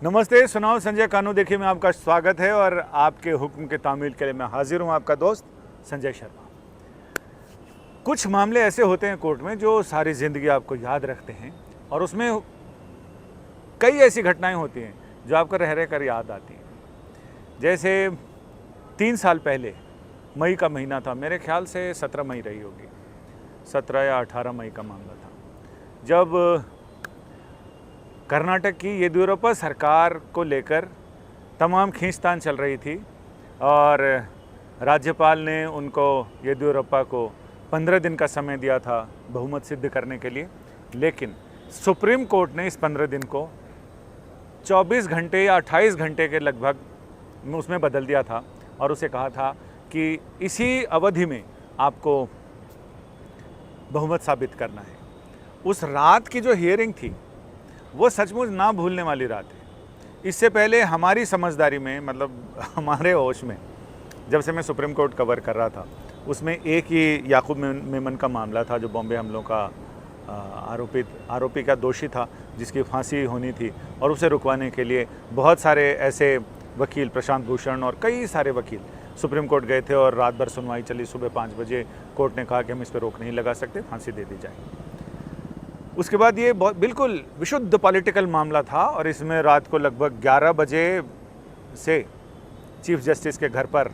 नमस्ते, सुनाओ संजय कानू देखिए में आपका स्वागत है और आपके हुक्म के तामील के लिए मैं हाजिर हूँ, आपका दोस्त संजय शर्मा। कुछ मामले ऐसे होते हैं कोर्ट में जो सारी ज़िंदगी आपको याद रखते हैं और उसमें कई ऐसी घटनाएं होती हैं जो आपको रह रह कर याद आती हैं। जैसे 3 साल पहले मई का महीना था, मेरे ख्याल से 17 मई रही होगी, 17 या 18 मई का मामला था, जब कर्नाटक की येदियुरप्पा सरकार को लेकर तमाम खींचतान चल रही थी और राज्यपाल ने उनको येदियुरप्पा को 15 दिन का समय दिया था बहुमत सिद्ध करने के लिए, लेकिन सुप्रीम कोर्ट ने इस 15 दिन को 24 घंटे या 28 घंटे के लगभग उसमें बदल दिया था और उसे कहा था कि इसी अवधि में आपको बहुमत साबित करना है। उस रात की जो हियरिंग थी वो सचमुच ना भूलने वाली रात है। इससे पहले हमारी समझदारी में, मतलब हमारे होश में, जब से मैं सुप्रीम कोर्ट कवर कर रहा था, उसमें एक ही याकूब मेमन का मामला था जो बॉम्बे हमलों का आरोपी का दोषी था, जिसकी फांसी होनी थी और उसे रुकवाने के लिए बहुत सारे ऐसे वकील, प्रशांत भूषण और कई सारे वकील सुप्रीम कोर्ट गए थे और रात भर सुनवाई चली। सुबह 5 बजे कोर्ट ने कहा कि हम इस पर रोक नहीं लगा सकते, फांसी दे दी जाए। उसके बाद ये बिल्कुल विशुद्ध पॉलिटिकल मामला था और इसमें रात को लगभग 11 बजे से चीफ जस्टिस के घर पर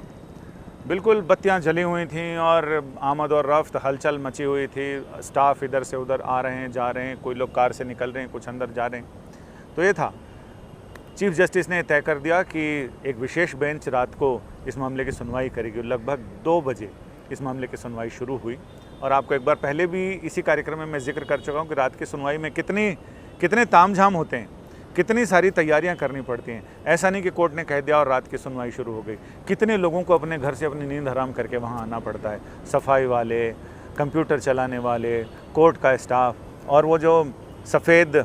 बिल्कुल बत्तियां जली हुई थीं और आमद और रफ्त, हलचल मची हुई थी। स्टाफ इधर से उधर आ रहे हैं, जा रहे हैं, कोई लोग कार से निकल रहे हैं, कुछ अंदर जा रहे हैं। तो ये था, चीफ जस्टिस ने तय कर दिया कि एक विशेष बेंच रात को इस मामले की सुनवाई करेगी। लगभग 2 बजे इस मामले की सुनवाई शुरू हुई और आपको एक बार पहले भी इसी कार्यक्रम में मैं जिक्र कर चुका हूँ कि रात की सुनवाई में कितने तामझाम होते हैं, कितनी सारी तैयारियां करनी पड़ती हैं। ऐसा नहीं कि कोर्ट ने कह दिया और रात की सुनवाई शुरू हो गई। कितने लोगों को अपने घर से अपनी नींद हराम करके वहाँ आना पड़ता है। सफाई वाले, कंप्यूटर चलाने वाले, कोर्ट का स्टाफ और वो जो सफ़ेद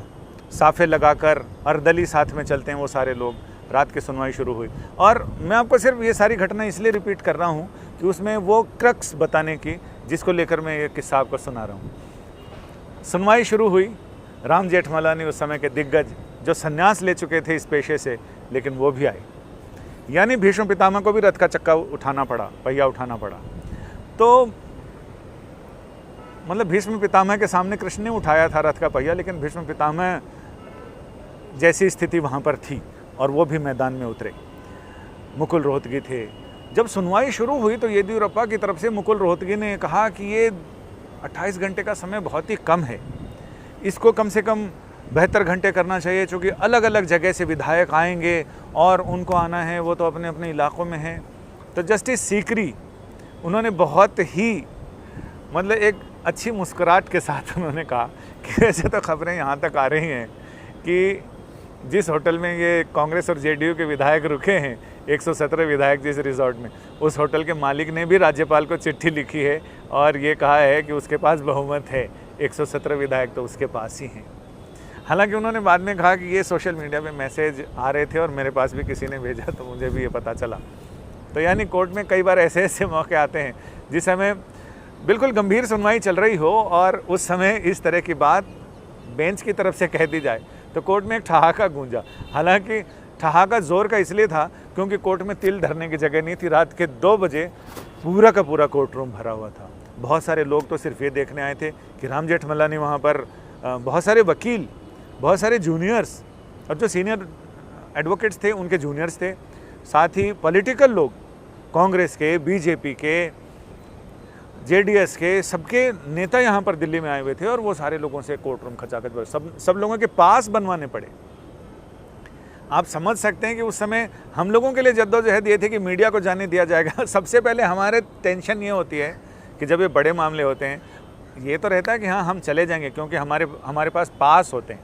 साफ़े लगाकर अर्दली साथ में चलते हैं वो सारे लोग। रात की सुनवाई शुरू हुई और मैं आपको सिर्फ ये सारी घटना इसलिए रिपीट कर रहा हूँ कि उसमें वो क्रक्स बताने की जिसको लेकर मैं ये किस्सा आपको सुना रहा हूँ। सुनवाई शुरू हुई। राम जेठमलानी, उस समय के दिग्गज जो संन्यास ले चुके थे इस पेशे से, लेकिन वो भी आए। यानी भीष्म पितामह को भी रथ का चक्का उठाना पड़ा, पहिया उठाना पड़ा। तो मतलब भीष्म पितामह के सामने कृष्ण ने उठाया था रथ का पहिया, लेकिन भीष्म पितामह जैसी स्थिति वहाँ पर थी और वो भी मैदान में उतरे। मुकुल रोहतगी थे। जब सुनवाई शुरू हुई तो येदियुरप्पा की तरफ से मुकुल रोहतगी ने कहा कि ये 28 घंटे का समय बहुत ही कम है, इसको कम से कम 72 घंटे करना चाहिए, क्योंकि अलग अलग जगह से विधायक आएंगे और उनको आना है, वो तो अपने अपने इलाकों में हैं। तो जस्टिस सीकरी, उन्होंने बहुत ही मतलब एक अच्छी मुस्कुराहट के साथ उन्होंने कहा कि वैसे तो खबरें यहाँ तक आ रही हैं कि जिस होटल में ये कांग्रेस और जेडीयू के विधायक रुके हैं, 117 विधायक जिस रिजॉर्ट में, उस होटल के मालिक ने भी राज्यपाल को चिट्ठी लिखी है और ये कहा है कि उसके पास बहुमत है, 117 विधायक तो उसके पास ही हैं। हालांकि उन्होंने बाद में कहा कि ये सोशल मीडिया पे मैसेज आ रहे थे और मेरे पास भी किसी ने भेजा तो मुझे भी ये पता चला। तो यानी कोर्ट में कई बार ऐसे ऐसे मौके आते हैं जिस समय बिल्कुल गंभीर सुनवाई चल रही हो और उस समय इस तरह की बात बेंच की तरफ से कह दी जाए तो कोर्ट में एक ठहाका गूंजा। हालांकि ठहाका जोर का इसलिए था क्योंकि कोर्ट में तिल धरने की जगह नहीं थी। रात के 2 बजे पूरा का पूरा कोर्ट रूम भरा हुआ था। बहुत सारे लोग तो सिर्फ ये देखने आए थे कि राम जेठमलानी वहाँ पर, बहुत सारे वकील, बहुत सारे जूनियर्स और जो सीनियर एडवोकेट्स थे उनके जूनियर्स थे, साथ ही पॉलिटिकल लोग, कांग्रेस के, बीजेपी के, जेडीएस के, सबके नेता यहाँ पर दिल्ली में आए हुए थे और वो सारे लोगों से कोर्ट रूम खचाखच सब लोगों के पास बनवाने पड़े। आप समझ सकते हैं कि उस समय हम लोगों के लिए जद्दोजहद ये थी कि मीडिया को जाने दिया जाएगा। सबसे पहले हमारे टेंशन ये होती है कि जब ये बड़े मामले होते हैं, ये तो रहता है कि हाँ हम चले जाएंगे, क्योंकि हमारे पास पास होते हैं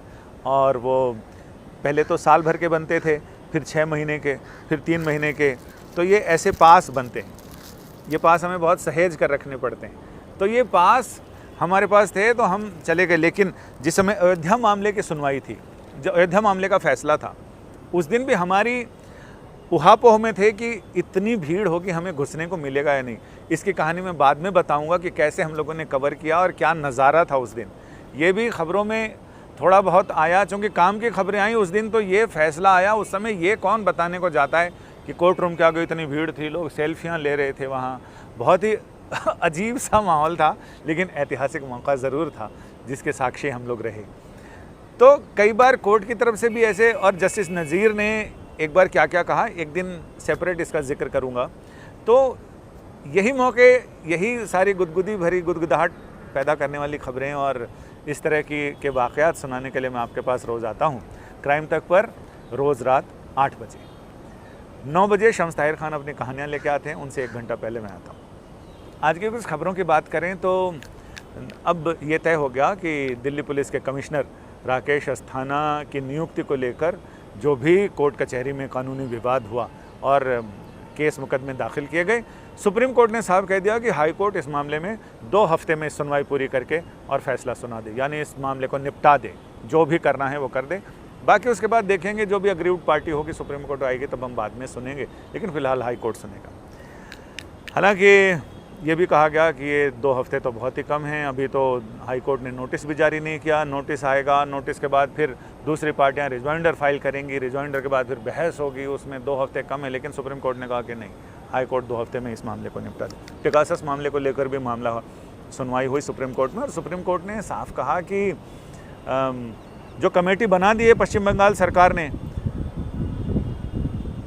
और वो पहले तो साल भर के बनते थे, फिर 6 महीने के, फिर 3 महीने के, तो ये ऐसे पास बनते हैं। ये पास हमें बहुत सहेज कर रखने पड़ते हैं। तो ये पास हमारे पास थे तो हम चले गए। लेकिन जिस समय अयोध्या मामले की सुनवाई थी, जो अयोध्या मामले का फैसला था, उस दिन भी हमारी उहापोह में थे कि इतनी भीड़ होगी, हमें घुसने को मिलेगा या नहीं। इसकी कहानी मैं बाद में बताऊंगा कि कैसे हम लोगों ने कवर किया और क्या नज़ारा था उस दिन। ये भी खबरों में थोड़ा बहुत आया, चूँकि काम की खबरें आई उस दिन, तो ये फैसला आया। उस समय ये कौन बताने को जाता है कि कोर्ट रूम के आगे इतनी भीड़ थी, लोग सेल्फियाँ ले रहे थे वहाँ, बहुत ही अजीब सा माहौल था, लेकिन ऐतिहासिक मौका ज़रूर था जिसके साक्षी हम लोग रहे। तो कई बार कोर्ट की तरफ से भी ऐसे, और जस्टिस नज़ीर ने एक बार क्या क्या कहा, एक दिन सेपरेट इसका जिक्र करूँगा। तो यही मौके, यही सारी गुदगुदी भरी गुदगुदाहट पैदा करने वाली खबरें और इस तरह के वाक़यात सुनाने के लिए मैं आपके पास रोज़ आता हूँ क्राइम तक पर, रोज़ रात 8 बजे। 9 बजे शम्स ताहिर खान अपनी कहानियाँ लेके आते हैं, उनसे 1 घंटा पहले मैं आता हूँ। आज की कुछ खबरों की बात करें तो अब ये तय हो गया कि दिल्ली पुलिस के कमिश्नर राकेश अस्थाना की नियुक्ति को लेकर जो भी कोर्ट कचहरी में कानूनी विवाद हुआ और केस मुकदमे दाखिल किए गए, सुप्रीम कोर्ट ने साफ कह दिया कि हाई कोर्ट इस मामले में 2 हफ्ते में सुनवाई पूरी करके और फैसला सुना दे, यानी इस मामले को निपटा दे, जो भी करना है वो कर दे। बाकी उसके बाद देखेंगे, जो भी अग्रीव्ड पार्टी होगी सुप्रीम कोर्ट आएगी तब हम बाद में सुनेंगे, लेकिन फिलहाल हाई कोर्ट सुनेगा। हालांकि ये भी कहा गया कि ये 2 हफ्ते तो बहुत ही कम हैं, अभी तो हाई कोर्ट ने नोटिस भी जारी नहीं किया, नोटिस आएगा, नोटिस के बाद फिर दूसरी पार्टियां रिजॉइंडर फाइल करेंगी, रिजॉइंडर के बाद फिर बहस होगी, उसमें 2 हफ्ते कम है। लेकिन सुप्रीम कोर्ट ने कहा कि नहीं, हाई कोर्ट 2 हफ्ते में इस मामले को निपटा दे। पेगासस मामले को लेकर भी मामला सुनवाई हुई सुप्रीम कोर्ट में, और सुप्रीम कोर्ट ने साफ कहा कि जो कमेटी बना दी है पश्चिम बंगाल सरकार ने,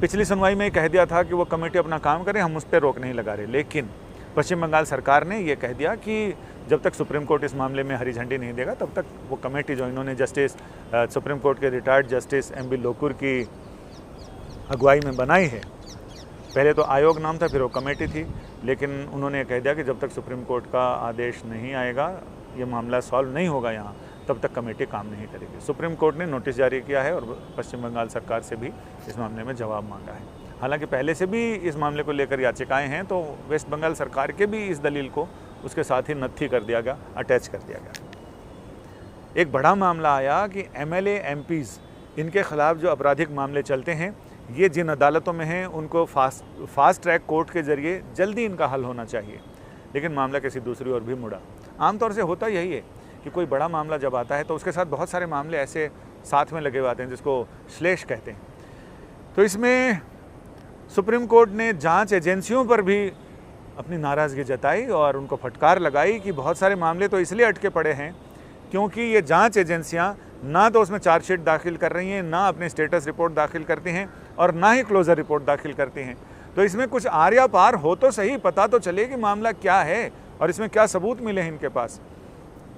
पिछली सुनवाई में कह दिया था कि वो कमेटी अपना काम करे, हम उस पर रोक नहीं लगा रहे, लेकिन पश्चिम बंगाल सरकार ने ये कह दिया कि जब तक सुप्रीम कोर्ट इस मामले में हरी झंडी नहीं देगा तब तक वो कमेटी जो इन्होंने जस्टिस सुप्रीम कोर्ट के रिटायर्ड जस्टिस MB लोकुर की अगुवाई में बनाई है, पहले तो आयोग नाम था, फिर वो कमेटी थी, लेकिन उन्होंने कह दिया कि जब तक सुप्रीम कोर्ट का आदेश नहीं आएगा, ये मामला सॉल्व नहीं होगा यहाँ, तब तक कमेटी काम नहीं करेगी। सुप्रीम कोर्ट ने नोटिस जारी किया है और पश्चिम बंगाल सरकार से भी इस मामले में जवाब मांगा है। हालांकि पहले से भी इस मामले को लेकर याचिकाएं हैं, तो वेस्ट बंगाल सरकार के भी इस दलील को उसके साथ ही नत्थी कर दिया गया, अटैच कर दिया गया। एक बड़ा मामला आया कि MLA MPs, इनके खिलाफ जो आपराधिक मामले चलते हैं, ये जिन अदालतों में हैं उनको फास्ट ट्रैक कोर्ट के ज़रिए जल्दी इनका हल होना चाहिए, लेकिन मामला किसी दूसरी ओर भी मुड़ा। आमतौर से होता यही है कि कोई बड़ा मामला जब आता है तो उसके साथ बहुत सारे मामले ऐसे साथ में लगे हुए आते हैं जिसको श्लेष कहते हैं। तो इसमें सुप्रीम कोर्ट ने जांच एजेंसियों पर भी अपनी नाराज़गी जताई और उनको फटकार लगाई कि बहुत सारे मामले तो इसलिए अटके पड़े हैं क्योंकि ये जांच एजेंसियां ना तो उसमें चार्जशीट दाखिल कर रही हैं, ना अपनी स्टेटस रिपोर्ट दाखिल करती हैं और ना ही क्लोज़र रिपोर्ट दाखिल करती हैं। तो इसमें कुछ आर या पार हो तो सही, पता तो चले कि मामला क्या है और इसमें क्या सबूत मिले हैं इनके पास।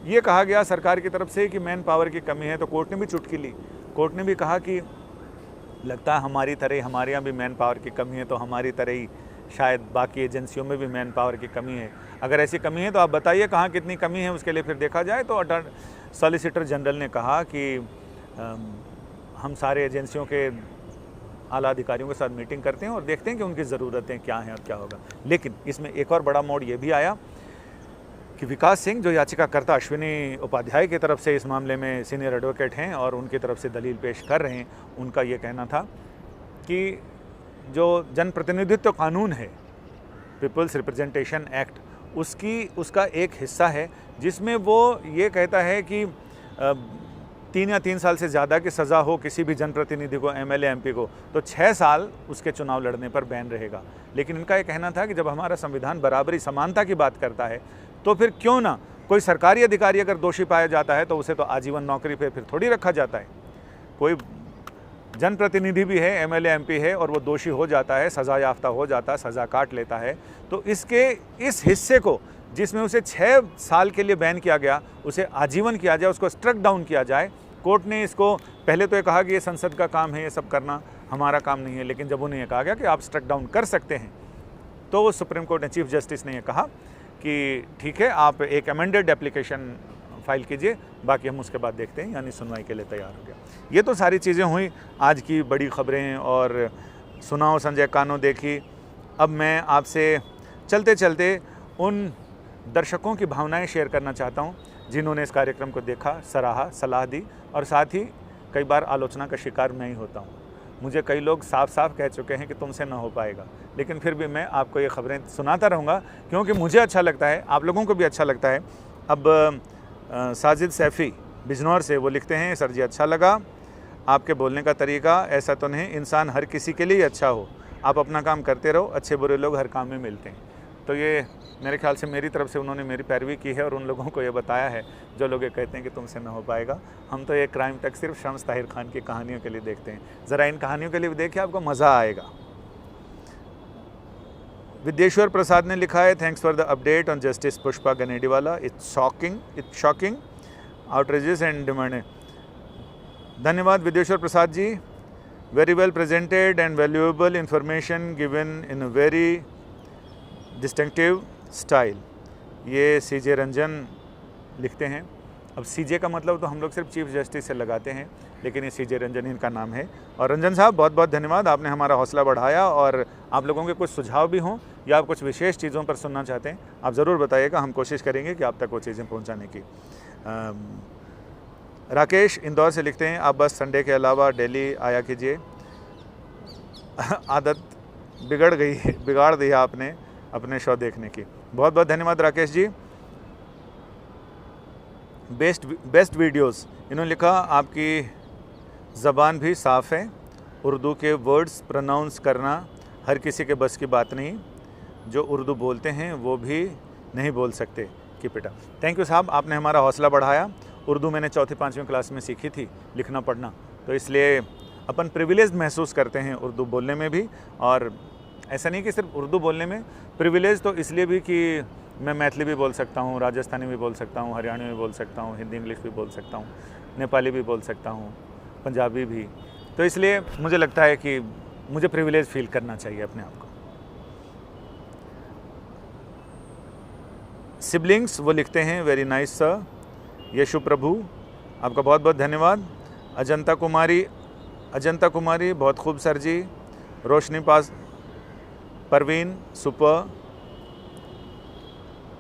ये कहा गया सरकार की तरफ से कि मैन पावर की कमी है, तो कोर्ट ने भी चुटकी ली। कोर्ट ने भी कहा कि लगता है हमारी तरह, हमारे यहाँ भी मैन पावर की कमी है, तो हमारी तरह ही शायद बाकी एजेंसियों में भी मैन पावर की कमी है। अगर ऐसी कमी है तो आप बताइए कहाँ कितनी कमी है, उसके लिए फिर देखा जाए। तो सॉलिसिटर जनरल ने कहा कि हम सारे एजेंसियों के आला अधिकारियों के साथ मीटिंग करते हैं और देखते हैं कि उनकी ज़रूरतें क्या हैं और क्या होगा। लेकिन इसमें एक और बड़ा मोड़ ये भी आया कि विकास सिंह, जो याचिकाकर्ता अश्विनी उपाध्याय की तरफ से इस मामले में सीनियर एडवोकेट हैं और उनकी तरफ से दलील पेश कर रहे हैं, उनका ये कहना था कि जो जनप्रतिनिधित्व कानून है, पीपल्स रिप्रेजेंटेशन एक्ट, उसका एक हिस्सा है जिसमें वो ये कहता है कि 3 या 3 साल से ज़्यादा की सज़ा हो किसी भी जनप्रतिनिधि को, MLA MP को, तो 6 साल उसके चुनाव लड़ने पर बैन रहेगा। लेकिन इनका ये कहना था कि जब हमारा संविधान बराबरी, समानता की बात करता है, तो फिर क्यों ना कोई सरकारी अधिकारी अगर दोषी पाया जाता है तो उसे तो आजीवन नौकरी पे फिर थोड़ी रखा जाता है। कोई जनप्रतिनिधि भी है, MLA MP है और वो दोषी हो जाता है, सज़ा याफ्ता हो जाता है, सज़ा काट लेता है, तो इसके इस हिस्से को जिसमें उसे 6 साल के लिए बैन किया गया, उसे आजीवन किया जाए, उसको स्ट्रक डाउन किया जाए। कोर्ट ने इसको पहले तो ये कहा कि ये संसद का काम है, ये सब करना हमारा काम नहीं है, लेकिन जब उन्हें ये कहा गया कि आप स्ट्रक डाउन कर सकते हैं, तो वो सुप्रीम कोर्ट ने, चीफ जस्टिस ने ये कहा कि ठीक है, आप एक अमेंडेड एप्लीकेशन फाइल कीजिए, बाकी हम उसके बाद देखते हैं, यानी सुनवाई के लिए तैयार हो गया। ये तो सारी चीज़ें हुई आज की बड़ी खबरें, और सुनाओ संजय कानो देखी। अब मैं आपसे चलते चलते उन दर्शकों की भावनाएं शेयर करना चाहता हूं जिन्होंने इस कार्यक्रम को देखा, सराहा, सलाह दी, और साथ ही कई बार आलोचना का शिकार मैं ही होता हूं। मुझे कई लोग साफ साफ कह चुके हैं कि तुमसे ना हो पाएगा, लेकिन फिर भी मैं आपको ये खबरें सुनाता रहूँगा क्योंकि मुझे अच्छा लगता है, आप लोगों को भी अच्छा लगता है। अब साजिद सैफ़ी बिजनौर से, वो लिखते हैं सर जी अच्छा लगा आपके बोलने का तरीका, ऐसा तो नहीं इंसान हर किसी के लिए अच्छा हो, आप अपना काम करते रहो, अच्छे बुरे लोग हर काम में मिलते हैं। तो ये मेरे ख्याल से मेरी तरफ से उन्होंने मेरी पैरवी की है और उन लोगों को ये बताया है जो लोग ये कहते हैं कि तुमसे ना हो पाएगा। हम तो ये क्राइम तक सिर्फ शम्स ताहिर खान की कहानियों के लिए देखते हैं, ज़रा इन कहानियों के लिए भी देखिए, आपको मज़ा आएगा। विद्येश्वर प्रसाद ने लिखा है thanks for the update on justice Pushpa Ganediwala, it's shocking outrageous and demand. धन्यवाद Vidyeshwar Prasad ji, very well presented and valuable information given in a very distinctive style. ये सीजे रंजन लिखते हैं। अब सीजे का मतलब तो हम लोग सिर्फ चीफ जस्टिस से लगाते हैं, लेकिन ये सीजे रंजन इनका नाम है। और रंजन साहब बहुत बहुत धन्यवाद, आपने हमारा हौसला बढ़ाया। और आप लोगों के कुछ सुझाव भी हों या आप कुछ विशेष चीज़ों पर सुनना चाहते हैं, आप ज़रूर बताइएगा, हम कोशिश करेंगे कि आप तक वो चीज़ें पहुँचाने की। राकेश इंदौर से लिखते हैं आप बस संडे के अलावा डेली आया कीजिए, आदत बिगाड़ दी है आपने अपने शो देखने की। बहुत बहुत धन्यवाद राकेश जी। बेस्ट वीडियोस, इन्होंने लिखा आपकी ज़बान भी साफ़ है, उर्दू के वर्ड्स प्रोनाउंस करना हर किसी के बस की बात नहीं, जो उर्दू बोलते हैं वो भी नहीं बोल सकते। Keep it up. Thank you साहब, आपने हमारा हौसला बढ़ाया। उर्दू मैंने 4th-5वीं क्लास में सीखी थी, लिखना पढ़ना, तो इसलिए अपन प्रिविलेज महसूस करते हैं उर्दू बोलने में भी। और ऐसा नहीं कि सिर्फ उर्दू बोलने में, प्रिविलेज तो इसलिए भी कि मैं मैथिली भी बोल सकता हूँ, राजस्थानी भी बोल सकता हूँ, हरियाणवी भी बोल सकता हूँ, हिंदी इंग्लिश भी बोल सकता हूँ, नेपाली भी बोल सकता हूँ, पंजाबी भी। तो इसलिए मुझे लगता है कि मुझे प्रिविलेज फील करना चाहिए अपने आप को। सिबलिंग्स वो लिखते हैं very nice sir, Yashu Prabhu आपका बहुत बहुत धन्यवाद। अजंता कुमारी बहुत खूब सर जी। रोशनी पास परवीन सुपर।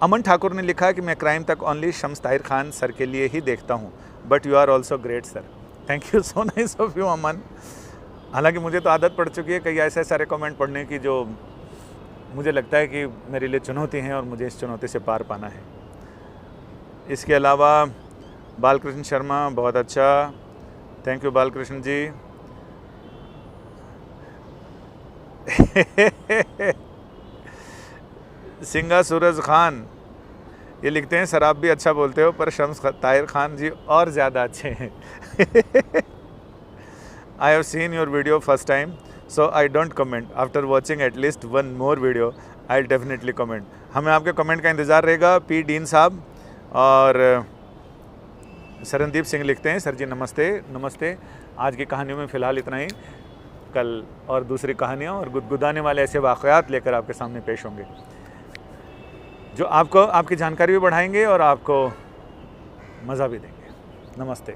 अमन ठाकुर ने लिखा है कि मैं crime Tak only Shams Tahir Khan sir के लिए ही देखता हूँ, but you are also great sir. Thank you so nice of you Aman. हालांकि मुझे तो आदत पड़ चुकी है कई ऐसे सारे कमेंट पढ़ने की जो मुझे लगता है कि मेरे लिए चुनौती हैं और मुझे इस चुनौती से पार पाना है। इसके अलावा बालकृष्ण शर्मा बहुत अच्छा, थैंक यू बालकृष्ण जी। सिंगा सूरज खान ये लिखते हैं सर आप भी अच्छा बोलते हो पर शम्स ताहिर खान जी और ज़्यादा अच्छे हैं। I have seen your video first time so I don't comment, after watching at least one more video I definitely comment. हमें आपके कमेंट का इंतज़ार रहेगा। पी डीन साहब और शरणदीप सिंह लिखते हैं सर जी नमस्ते। आज की कहानियों में फ़िलहाल इतना ही, कल और दूसरी कहानियाँ और गुदगुदाने वाले ऐसे वाक़यात लेकर आपके सामने पेश होंगे जो आपको आपकी जानकारी भी बढ़ाएंगे और आपको मज़ा भी देंगे। नमस्ते।